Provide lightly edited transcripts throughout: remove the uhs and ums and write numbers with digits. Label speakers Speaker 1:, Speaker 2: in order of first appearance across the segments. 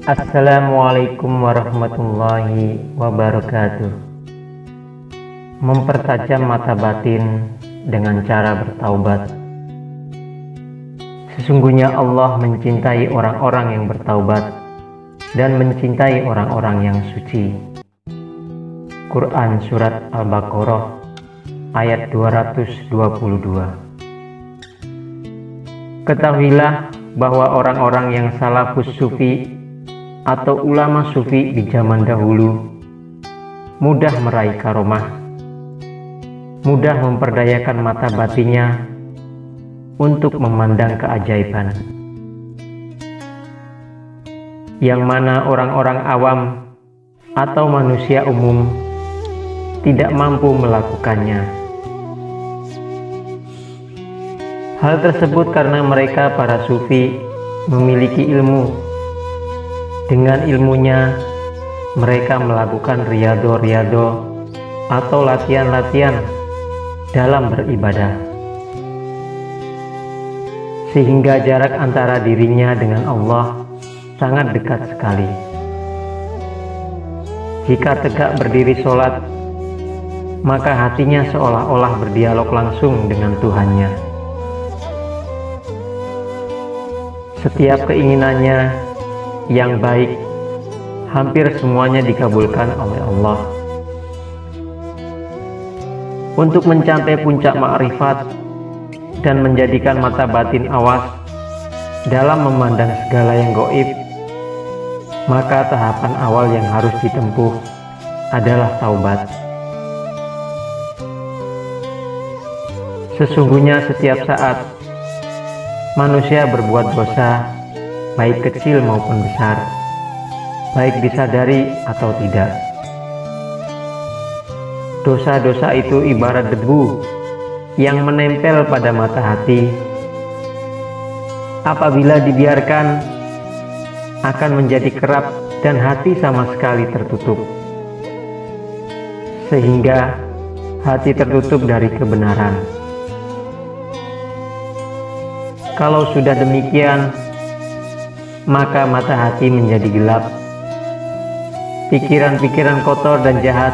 Speaker 1: Assalamualaikum warahmatullahi wabarakatuh. Mempertajam mata batin dengan cara bertaubat. Sesungguhnya Allah mencintai orang-orang yang bertaubat dan mencintai orang-orang yang suci. Quran Surat Al-Baqarah ayat 222. Ketahuilah bahwa orang-orang yang salafus sufi atau ulama sufi di zaman dahulu mudah meraih karomah, mudah memperdayakan mata batinnya untuk memandang keajaiban, yang mana orang-orang awam atau manusia umum tidak mampu melakukannya. Hal tersebut karena mereka para sufi memiliki ilmu. Dengan ilmunya, mereka melakukan riyadho-riyadho atau latihan-latihan dalam beribadah. Sehingga jarak antara dirinya dengan Allah sangat dekat sekali. Jika tegak berdiri sholat, maka hatinya seolah-olah berdialog langsung dengan Tuhannya. Setiap keinginannya yang baik hampir semuanya dikabulkan oleh Allah. Untuk mencapai puncak ma'rifat dan menjadikan mata batin awas dalam memandang segala yang gaib, maka tahapan awal yang harus ditempuh adalah taubat. Sesungguhnya setiap saat manusia berbuat dosa, baik kecil maupun besar, baik disadari atau tidak. Dosa-dosa itu ibarat debu yang menempel pada mata hati. Apabila dibiarkan, akan menjadi kerap dan hati sama sekali tertutup, sehingga hati tertutup dari kebenaran. Kalau sudah demikian, maka mata hati menjadi gelap. Pikiran-pikiran kotor dan jahat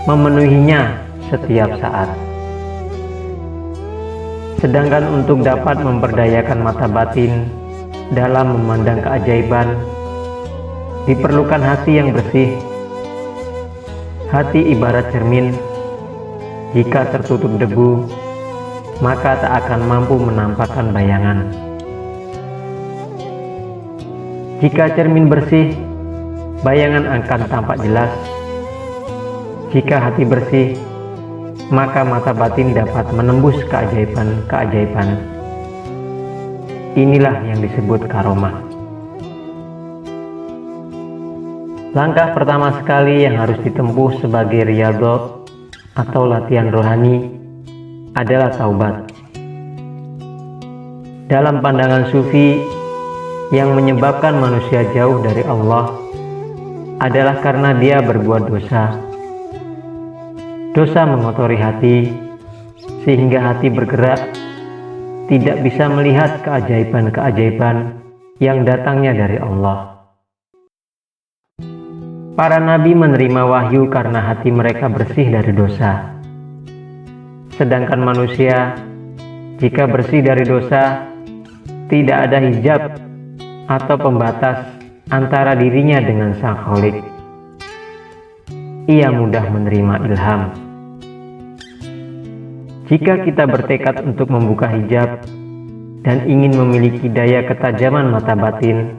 Speaker 1: memenuhinya setiap saat. Sedangkan untuk dapat memperdayakan mata batin dalam memandang keajaiban, diperlukan hati yang bersih. Hati ibarat cermin, jika tertutup debu, maka tak akan mampu menampakkan bayangan. Jika cermin bersih, bayangan akan tampak jelas. Jika hati bersih, maka mata batin dapat menembus keajaiban-keajaiban. Inilah yang disebut karomah. Langkah pertama sekali yang harus ditempuh sebagai riyadhah atau latihan rohani adalah taubat. Dalam pandangan sufi, yang menyebabkan manusia jauh dari Allah adalah karena dia berbuat dosa. Dosa mengotori hati, sehingga hati bergerak, tidak bisa melihat keajaiban-keajaiban yang datangnya dari Allah. Para nabi menerima wahyu karena hati mereka bersih dari dosa. Sedangkan manusia, jika bersih dari dosa, tidak ada hijab atau pembatas antara dirinya dengan Sang Khalik. Ia mudah menerima ilham. Jika kita bertekad untuk membuka hijab dan ingin memiliki daya ketajaman mata batin,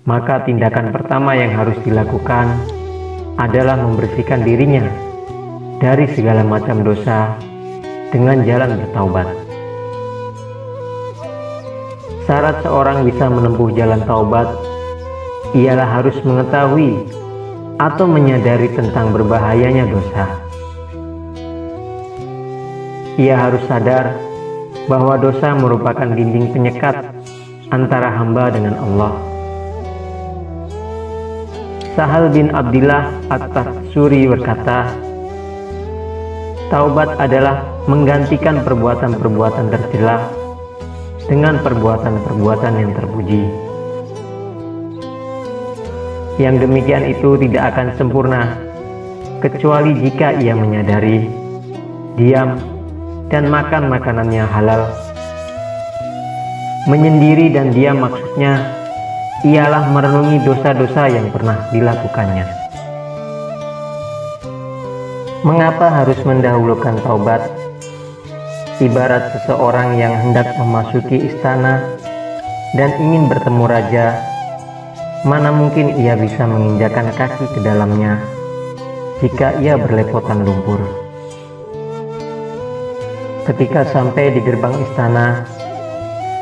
Speaker 1: maka tindakan pertama yang harus dilakukan adalah membersihkan dirinya dari segala macam dosa dengan jalan bertaubat. Syarat seorang bisa menempuh jalan taubat ialah harus mengetahui atau menyadari tentang berbahayanya dosa. Ia harus sadar bahwa dosa merupakan dinding penyekat antara hamba dengan Allah. Sahal bin Abdillah At-Tatsuri berkata, taubat adalah menggantikan perbuatan-perbuatan tercela dengan perbuatan-perbuatan yang terpuji. Yang demikian itu tidak akan sempurna kecuali jika ia menyadari, diam, dan makan makanan yang halal. Menyendiri dan diam maksudnya ialah merenungi dosa-dosa yang pernah dilakukannya. Mengapa harus mendahulukan taubat? Ibarat seseorang yang hendak memasuki istana dan ingin bertemu raja, mana mungkin ia bisa menginjakan kaki ke dalamnya jika ia berlepotan lumpur. Ketika sampai di gerbang istana,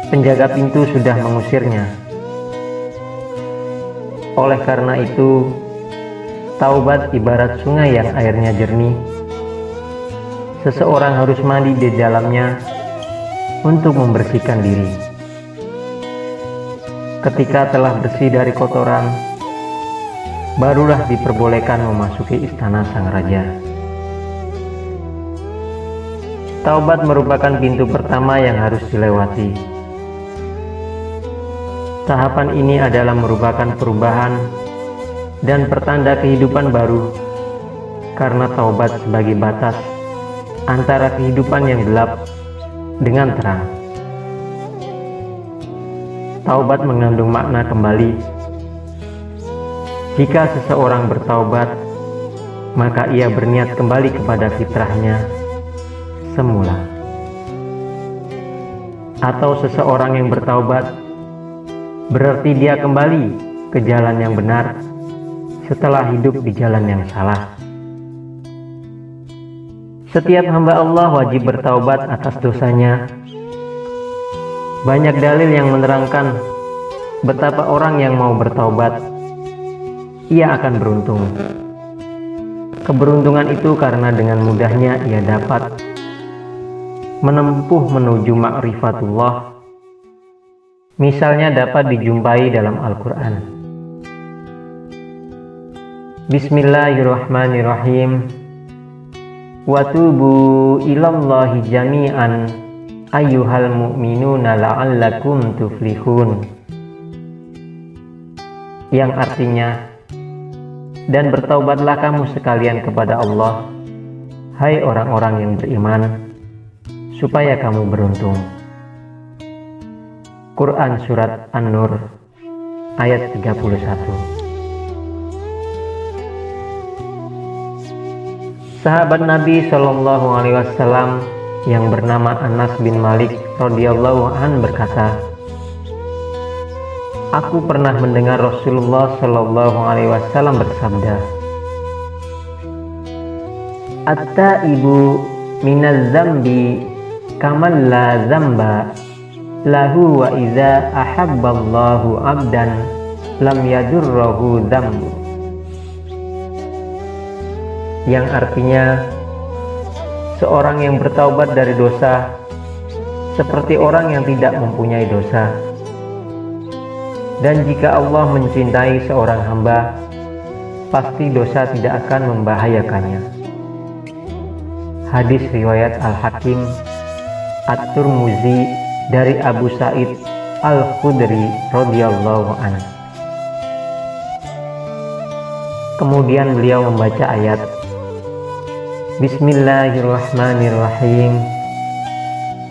Speaker 1: penjaga pintu sudah mengusirnya. Oleh karena itu, taubat ibarat sungai yang airnya jernih. Seseorang harus mandi di dalamnya untuk membersihkan diri. Ketika telah bersih dari kotoran, barulah diperbolehkan memasuki istana sang raja. Taubat merupakan pintu pertama yang harus dilewati. Tahapan ini adalah merupakan perubahan dan pertanda kehidupan baru, karena taubat sebagai batas antara kehidupan yang gelap dengan terang. Taubat mengandung makna kembali. Jika seseorang bertaubat, maka ia berniat kembali kepada fitrahnya semula. Atau seseorang yang bertaubat berarti dia kembali ke jalan yang benar setelah hidup di jalan yang salah. Setiap hamba Allah wajib bertaubat atas dosanya. Banyak dalil yang menerangkan betapa orang yang mau bertaubat, ia akan beruntung. Keberuntungan itu karena dengan mudahnya ia dapat menempuh menuju ma'rifatullah. Misalnya dapat dijumpai dalam Al-Quran. Bismillahirrahmanirrahim. Watubu ilallahi jami'an ayyuhal mu'minuna la'allakum tuflihun. Yang artinya, dan bertaubatlah kamu sekalian kepada Allah, hai orang-orang yang beriman, supaya kamu beruntung. Quran Surat An-Nur ayat 31. Sahabat Nabi Shallallahu Alaihi Wasallam yang bernama Anas bin Malik radhiyallahu an berkata, aku pernah mendengar Rasulullah Shallallahu Alaihi Wasallam bersabda, at-taibu minaz zambi kaman la zamba lahu wa iza ahabballahu abdan lam yadurrahu dzambu. Yang artinya, seorang yang bertaubat dari dosa seperti orang yang tidak mempunyai dosa. Dan jika Allah mencintai seorang hamba, pasti dosa tidak akan membahayakannya. Hadis riwayat Al-Hakim At-Tirmidzi dari Abu Sa'id Al-Khudri radhiyallahu anhu. Kemudian beliau membaca ayat Bismillahirrahmanirrahim.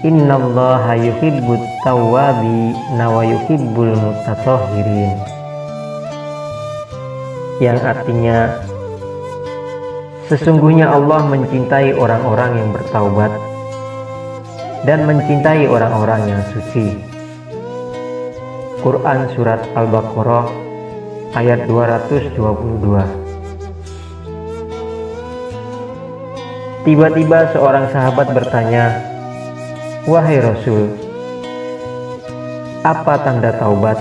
Speaker 1: Innallaha yuhibbut tawwabina wa yuhibbul mutatahhirin. Yang artinya, sesungguhnya Allah mencintai orang-orang yang bertaubat dan mencintai orang-orang yang suci. Quran Surat Al-Baqarah ayat 222. Tiba-tiba seorang sahabat bertanya, wahai Rasul, apa tanda taubat?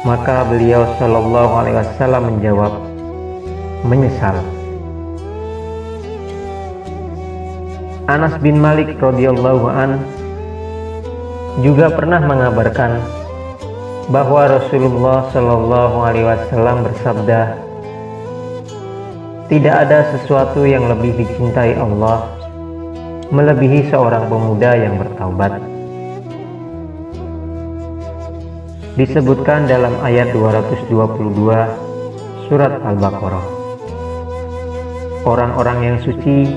Speaker 1: Maka beliau Shallallahu Alaihi Wasallam menjawab, menyesal. Anas bin Malik radhiyallahu an juga pernah mengabarkan bahwa Rasulullah Shallallahu Alaihi Wasallam bersabda, tidak ada sesuatu yang lebih dicintai Allah melebihi seorang pemuda yang bertaubat. disebutkan dalam ayat 222 surat Al-Baqarah. Orang-orang yang suci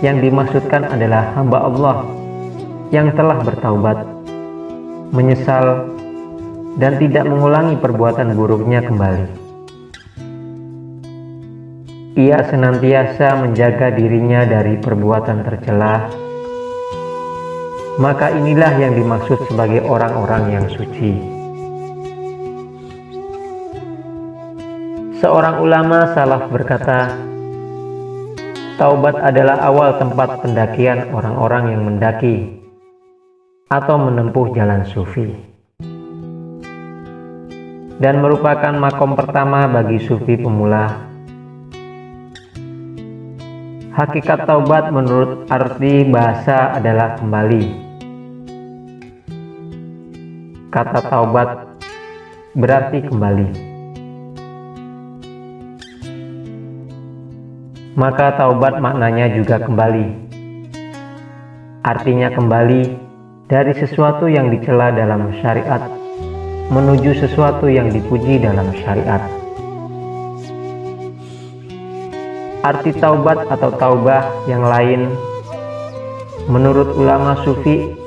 Speaker 1: yang dimaksudkan adalah hamba Allah yang telah bertaubat, menyesal, dan tidak mengulangi perbuatan buruknya kembali. Ia senantiasa menjaga dirinya dari perbuatan tercela. Maka inilah yang dimaksud sebagai orang-orang yang suci. Seorang ulama salaf berkata, taubat adalah awal tempat pendakian orang-orang yang mendaki atau menempuh jalan sufi, dan merupakan makom pertama bagi sufi pemula. Hakikat taubat menurut arti bahasa adalah kembali. Kata taubat berarti kembali. Maka taubat maknanya juga kembali. Artinya kembali dari sesuatu yang dicela dalam syariat menuju sesuatu yang dipuji dalam syariat. Arti taubat atau taubah yang lain menurut ulama sufi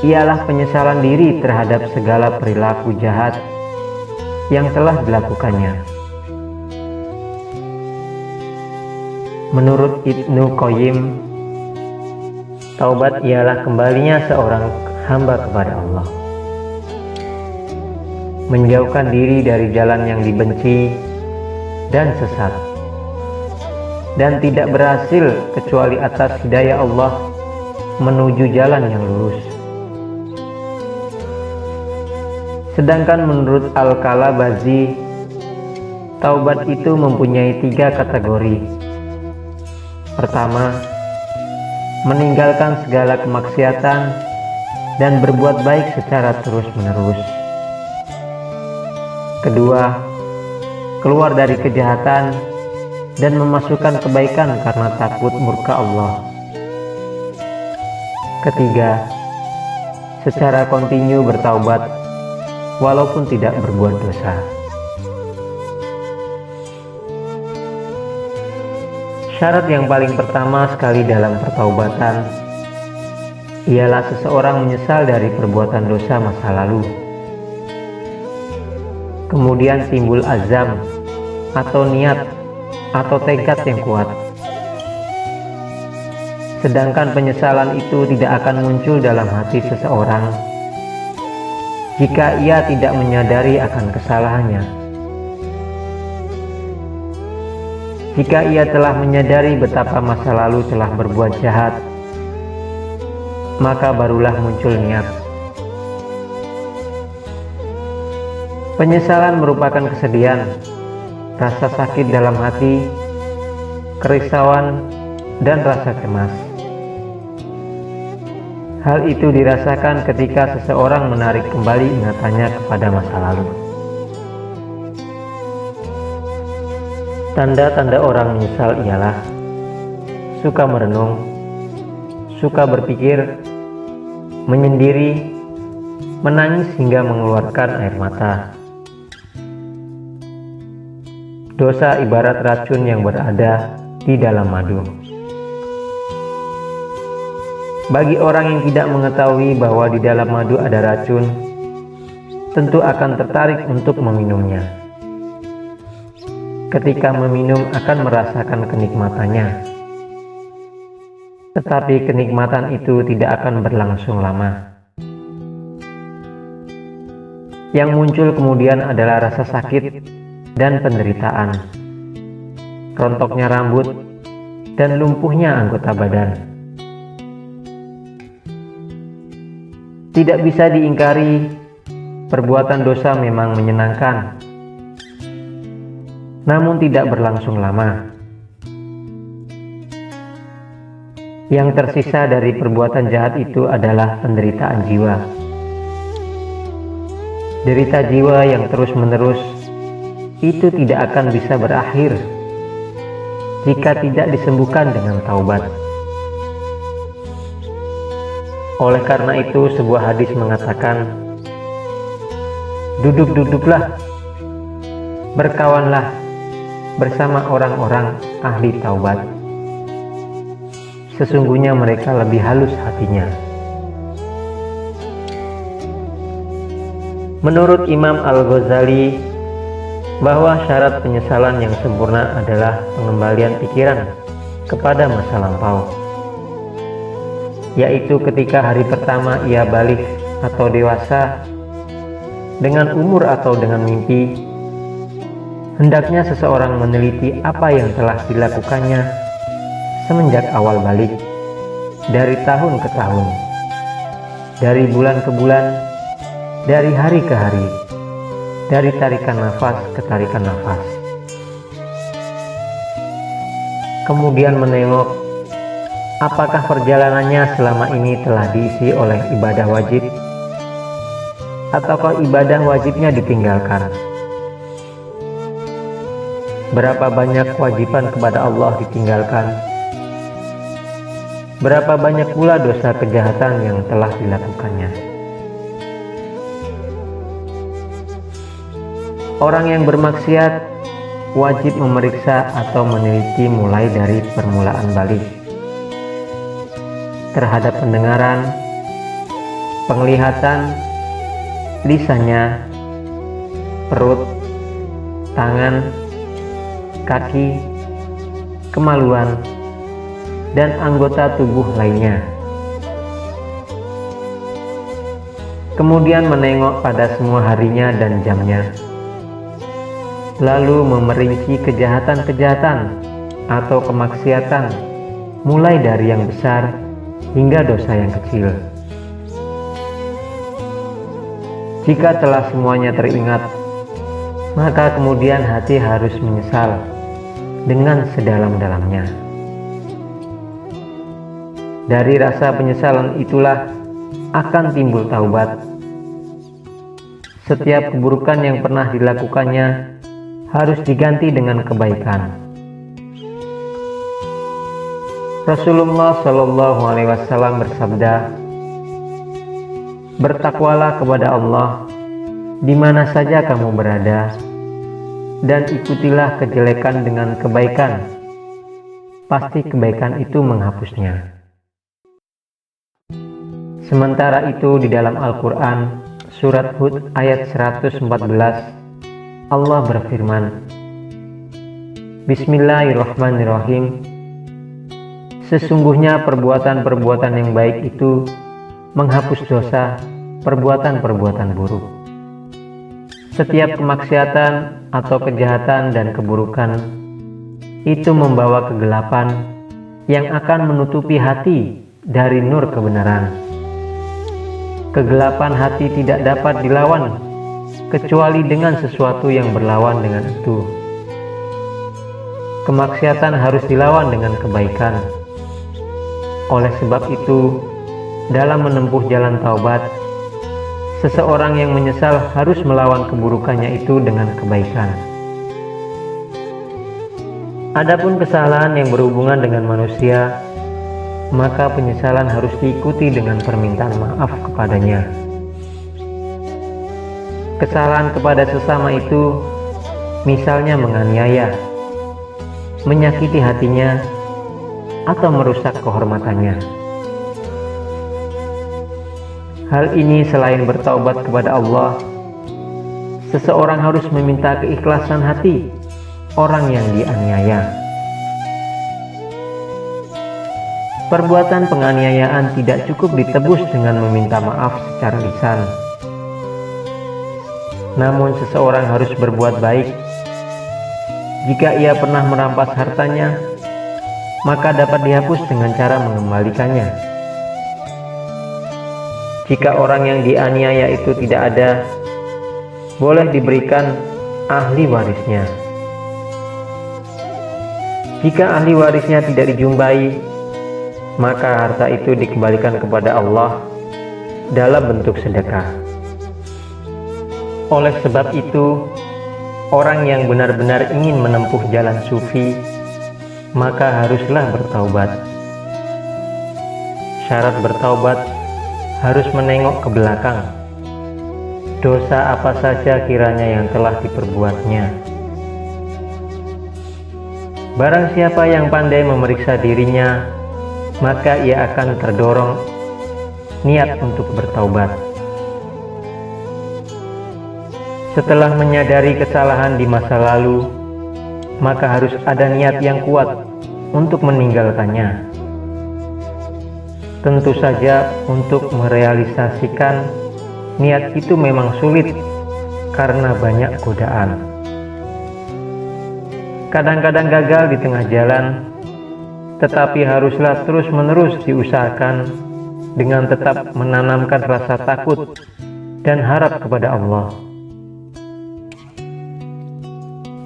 Speaker 1: ialah penyesalan diri terhadap segala perilaku jahat yang telah dilakukannya. Menurut Ibnu Qayyim, taubat ialah kembalinya seorang hamba kepada Allah, menjauhkan diri dari jalan yang dibenci dan sesat, dan tidak berhasil kecuali atas hidayah Allah menuju jalan yang lurus. Sedangkan menurut Al-Kalabazi, taubat itu mempunyai 3 kategori. Pertama, meninggalkan segala kemaksiatan dan berbuat baik secara terus-menerus. Kedua, keluar dari kejahatan dan memasukkan kebaikan karena takut murka Allah. Ketiga, secara kontinu bertaubat walaupun tidak berbuat dosa. Syarat yang paling pertama sekali dalam pertaubatan ialah seseorang menyesal dari perbuatan dosa masa lalu. Kemudian timbul azam atau niat atau tekad yang kuat. Sedangkan penyesalan itu tidak akan muncul dalam hati seseorang jika ia tidak menyadari akan kesalahannya. Jika ia telah menyadari betapa masa lalu telah berbuat jahat, maka barulah muncul niat. Penyesalan merupakan kesedihan, rasa sakit dalam hati, kerisauan, dan rasa cemas. Hal itu dirasakan ketika seseorang menarik kembali ingatannya kepada masa lalu. Tanda-tanda orang menyesal ialah suka merenung, suka berpikir, menyendiri, menangis hingga mengeluarkan air mata. Dosa ibarat racun yang berada di dalam madu. Bagi orang yang tidak mengetahui bahwa di dalam madu ada racun, tentu akan tertarik untuk meminumnya. Ketika meminum akan merasakan kenikmatannya, tetapi kenikmatan itu tidak akan berlangsung lama. Yang muncul kemudian adalah rasa sakit dan penderitaan, rontoknya rambut, dan lumpuhnya anggota badan. Tidak bisa diingkari, perbuatan dosa memang menyenangkan, namun tidak berlangsung lama. Yang tersisa dari perbuatan jahat itu adalah penderitaan jiwa. Derita jiwa yang terus-menerus itu tidak akan bisa berakhir jika tidak disembuhkan dengan taubat. Oleh karena itu, sebuah hadis mengatakan, duduk-duduklah, berkawanlah bersama orang-orang ahli taubat. Sesungguhnya mereka lebih halus hatinya. Menurut Imam Al-Ghazali, bahwa syarat penyesalan yang sempurna adalah pengembalian pikiran kepada masa lampau, yaitu ketika hari pertama ia balik atau dewasa, dengan umur atau dengan mimpi. Hendaknya seseorang meneliti apa yang telah dilakukannya semenjak awal balik, dari tahun ke tahun, dari bulan ke bulan, dari hari ke hari, dari tarikan nafas ke tarikan nafas. Kemudian menengok apakah perjalanannya selama ini telah diisi oleh ibadah wajib, ataukah ibadah wajibnya ditinggalkan. Berapa banyak kewajiban kepada Allah ditinggalkan, berapa banyak pula dosa kejahatan yang telah dilakukannya. Orang yang bermaksiat wajib memeriksa atau meneliti mulai dari permulaan balik, terhadap pendengaran, penglihatan, lisannya, perut, tangan, kaki, kemaluan, dan anggota tubuh lainnya. Kemudian menengok pada semua harinya dan jamnya, lalu memerinci kejahatan-kejahatan atau kemaksiatan mulai dari yang besar hingga dosa yang kecil. Jika telah semuanya teringat, maka kemudian hati harus menyesal dengan sedalam-dalamnya. Dari rasa penyesalan itulah akan timbul taubat. Setiap keburukan yang pernah dilakukannya harus diganti dengan kebaikan. Rasulullah Shallallahu Alaihi Wasallam bersabda, "Bertakwalah kepada Allah di mana saja kamu berada, dan ikutilah kejelekan dengan kebaikan. Pasti kebaikan itu menghapusnya." Sementara itu di dalam Al-Quran, surat Hud ayat 114, Allah berfirman, "Bismillahirrahmanirrahim. Sesungguhnya perbuatan-perbuatan yang baik itu menghapus dosa perbuatan-perbuatan buruk. Setiap kemaksiatan atau kejahatan dan keburukan itu membawa kegelapan yang akan menutupi hati dari nur kebenaran. Kegelapan hati tidak dapat dilawan kecuali dengan sesuatu yang berlawan dengan itu. Kemaksiatan harus dilawan dengan kebaikan. Oleh sebab itu, dalam menempuh jalan taubat, seseorang yang menyesal harus melawan keburukannya itu dengan kebaikan. Adapun kesalahan yang berhubungan dengan manusia, maka penyesalan harus diikuti dengan permintaan maaf kepadanya. Kesalahan kepada sesama itu misalnya menganiaya, menyakiti hatinya, atau merusak kehormatannya. Hal ini selain bertaubat kepada Allah, seseorang harus meminta keikhlasan hati orang yang dianiaya. Perbuatan penganiayaan tidak cukup ditebus dengan meminta maaf secara lisan. Namun seseorang harus berbuat baik. Jika ia pernah merampas hartanya, maka dapat dihapus dengan cara mengembalikannya. Jika orang yang dianiaya itu tidak ada, boleh diberikan ahli warisnya. Jika ahli warisnya tidak dijumpai, maka harta itu dikembalikan kepada Allah dalam bentuk sedekah. Oleh sebab itu, orang yang benar-benar ingin menempuh jalan sufi, maka haruslah bertaubat. Syarat bertaubat harus menengok ke belakang, dosa apa saja kiranya yang telah diperbuatnya. Barang siapa yang pandai memeriksa dirinya, maka ia akan terdorong niat untuk bertaubat. Setelah menyadari kesalahan di masa lalu, maka harus ada niat yang kuat untuk meninggalkannya. Tentu saja untuk merealisasikan niat itu memang sulit karena banyak godaan. Kadang-kadang gagal di tengah jalan, tetapi haruslah terus-menerus diusahakan dengan tetap menanamkan rasa takut dan harap kepada Allah.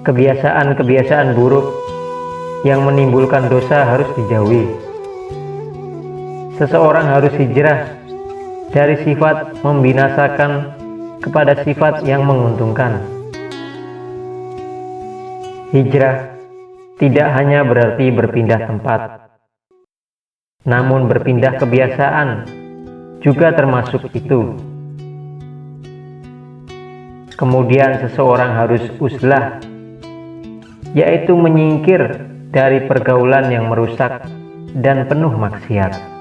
Speaker 1: Kebiasaan-kebiasaan buruk yang menimbulkan dosa harus dijauhi. Seseorang harus hijrah dari sifat membinasakan kepada sifat yang menguntungkan. Hijrah tidak hanya berarti berpindah tempat, namun berpindah kebiasaan juga termasuk itu. Kemudian seseorang harus uzlah, yaitu menyingkir dari pergaulan yang merusak dan penuh maksiat.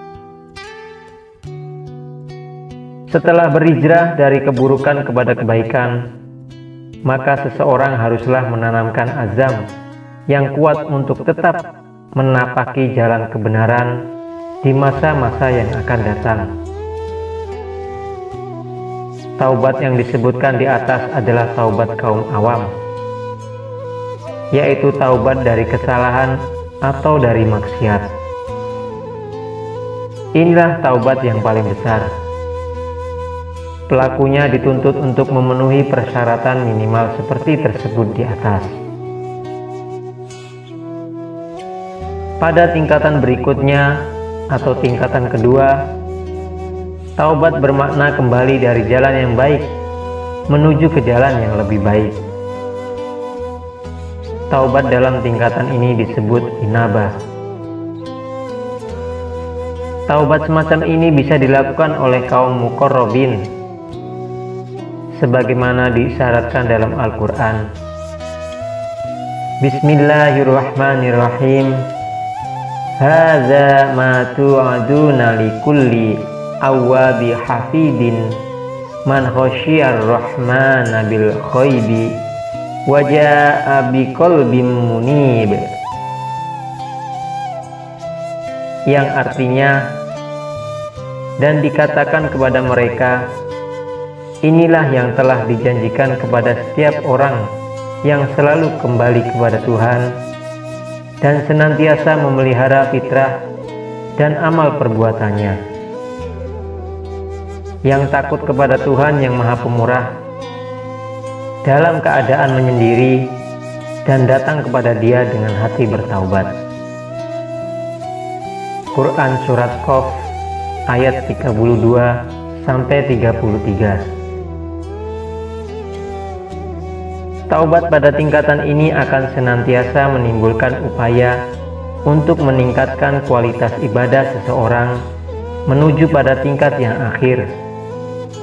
Speaker 1: Setelah berhijrah dari keburukan kepada kebaikan, maka seseorang haruslah menanamkan azam yang kuat untuk tetap menapaki jalan kebenaran di masa-masa yang akan datang. Taubat yang disebutkan di atas adalah taubat kaum awam, yaitu taubat dari kesalahan atau dari maksiat. Inilah taubat yang paling besar. Pelakunya dituntut untuk memenuhi persyaratan minimal seperti tersebut di atas. Pada tingkatan berikutnya atau tingkatan kedua, taubat bermakna kembali dari jalan yang baik menuju ke jalan yang lebih baik. Taubat dalam tingkatan ini disebut inabah. Taubat semacam ini bisa dilakukan oleh kaum muqarrabin sebagaimana disyaratkan dalam Al-Quran. Bismillahirrahmanirrahim. Hadza ma tu'aduna likulli awwabi hafidin man khasyiyar rahmana bil ghaibi wa jaa'a biqalbin munib. Yang artinya, dan dikatakan kepada mereka, inilah yang telah dijanjikan kepada setiap orang yang selalu kembali kepada Tuhan dan senantiasa memelihara fitrah dan amal perbuatannya, yang takut kepada Tuhan yang Maha Pemurah dalam keadaan menyendiri dan datang kepada Dia dengan hati bertaubat. Quran Surat Qaf ayat 32 sampai 33. Taubat pada tingkatan ini akan senantiasa menimbulkan upaya untuk meningkatkan kualitas ibadah seseorang menuju pada tingkat yang akhir,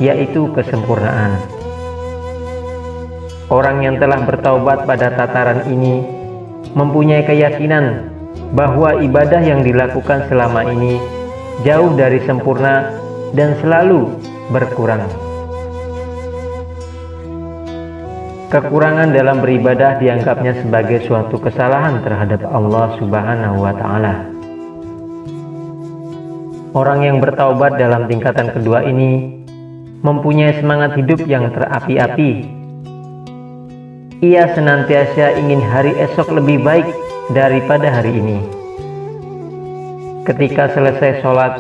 Speaker 1: yaitu kesempurnaan. Orang yang telah bertaubat pada tataran ini mempunyai keyakinan bahwa ibadah yang dilakukan selama ini jauh dari sempurna dan selalu berkurang. Kekurangan dalam beribadah dianggapnya sebagai suatu kesalahan terhadap Allah Subhanahu wa Ta'ala. Orang yang bertaubat dalam tingkatan kedua ini mempunyai semangat hidup yang terapi-api. Ia senantiasa ingin hari esok lebih baik daripada hari ini. Ketika selesai sholat,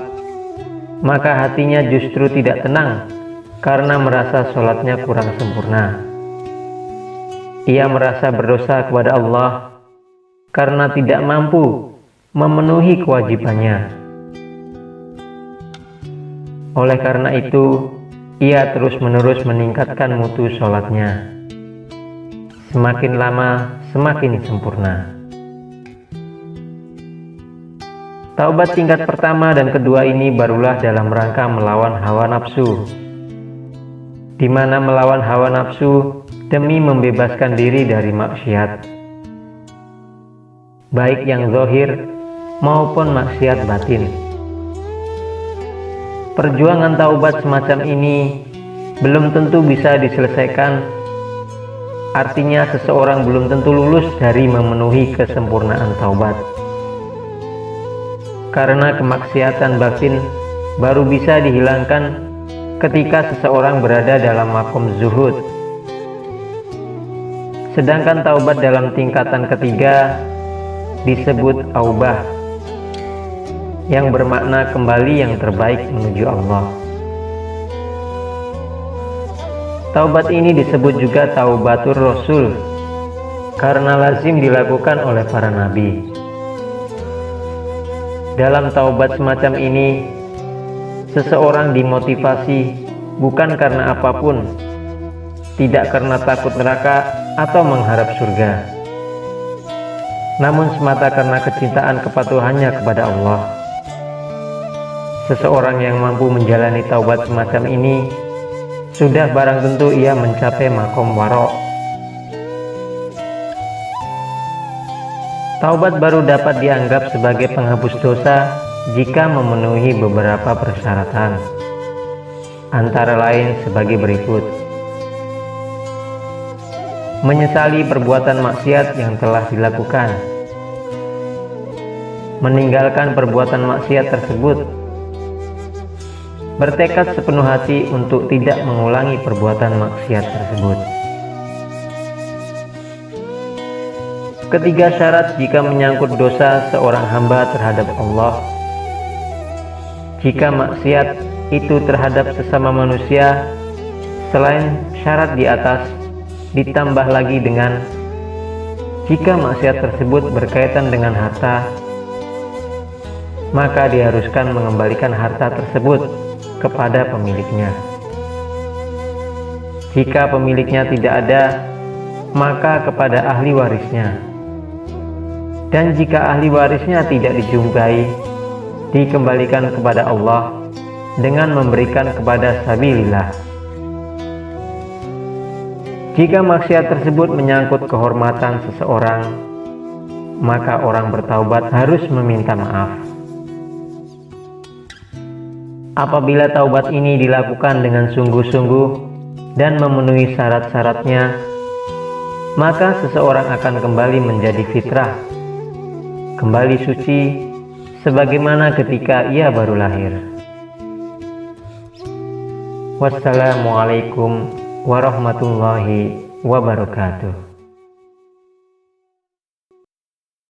Speaker 1: maka hatinya justru tidak tenang karena merasa sholatnya kurang sempurna. Ia merasa berdosa kepada Allah karena tidak mampu memenuhi kewajibannya. Oleh karena itu, ia terus-menerus meningkatkan mutu sholatnya. Semakin lama, semakin sempurna. Taubat tingkat pertama dan kedua ini barulah dalam rangka melawan hawa nafsu. di mana melawan hawa nafsu demi membebaskan diri dari maksiat, baik yang zahir maupun maksiat batin. Perjuangan taubat semacam ini belum tentu bisa diselesaikan, artinya seseorang belum tentu lulus dari memenuhi kesempurnaan taubat. Karena kemaksiatan batin baru bisa dihilangkan ketika seseorang berada dalam makom zuhud. Sedangkan taubat dalam tingkatan ketiga disebut aubah, yang bermakna kembali yang terbaik menuju Allah. Taubat ini disebut juga taubatur rasul karena lazim dilakukan oleh para nabi. Dalam taubat semacam ini, seseorang dimotivasi bukan karena apapun, tidak karena takut neraka atau mengharap surga, namun semata karena kecintaan kepatuhannya kepada Allah. Seseorang yang mampu menjalani taubat semacam ini, sudah barang tentu ia mencapai makom waro'. Taubat baru dapat dianggap sebagai penghapus dosa jika memenuhi beberapa persyaratan, antara lain sebagai berikut: menyesali perbuatan maksiat yang telah dilakukan, meninggalkan perbuatan maksiat tersebut, bertekad sepenuh hati untuk tidak mengulangi perbuatan maksiat tersebut. Ketiga syarat jika menyangkut dosa seorang hamba terhadap Allah. Jika maksiat itu terhadap sesama manusia, selain syarat di atas, ditambah lagi dengan jika maksiat tersebut berkaitan dengan harta, maka diharuskan mengembalikan harta tersebut kepada pemiliknya. Jika pemiliknya tidak ada, maka kepada ahli warisnya. Dan jika ahli warisnya tidak dijumpai, dikembalikan kepada Allah dengan memberikan kepada sabilillah. Jika maksiat tersebut menyangkut kehormatan seseorang, maka orang bertaubat harus meminta maaf. Apabila taubat ini dilakukan dengan sungguh-sungguh dan memenuhi syarat-syaratnya, maka seseorang akan kembali menjadi fitrah, kembali suci sebagaimana ketika ia baru lahir. Wassalamualaikum warahmatullahi wabarakatuh.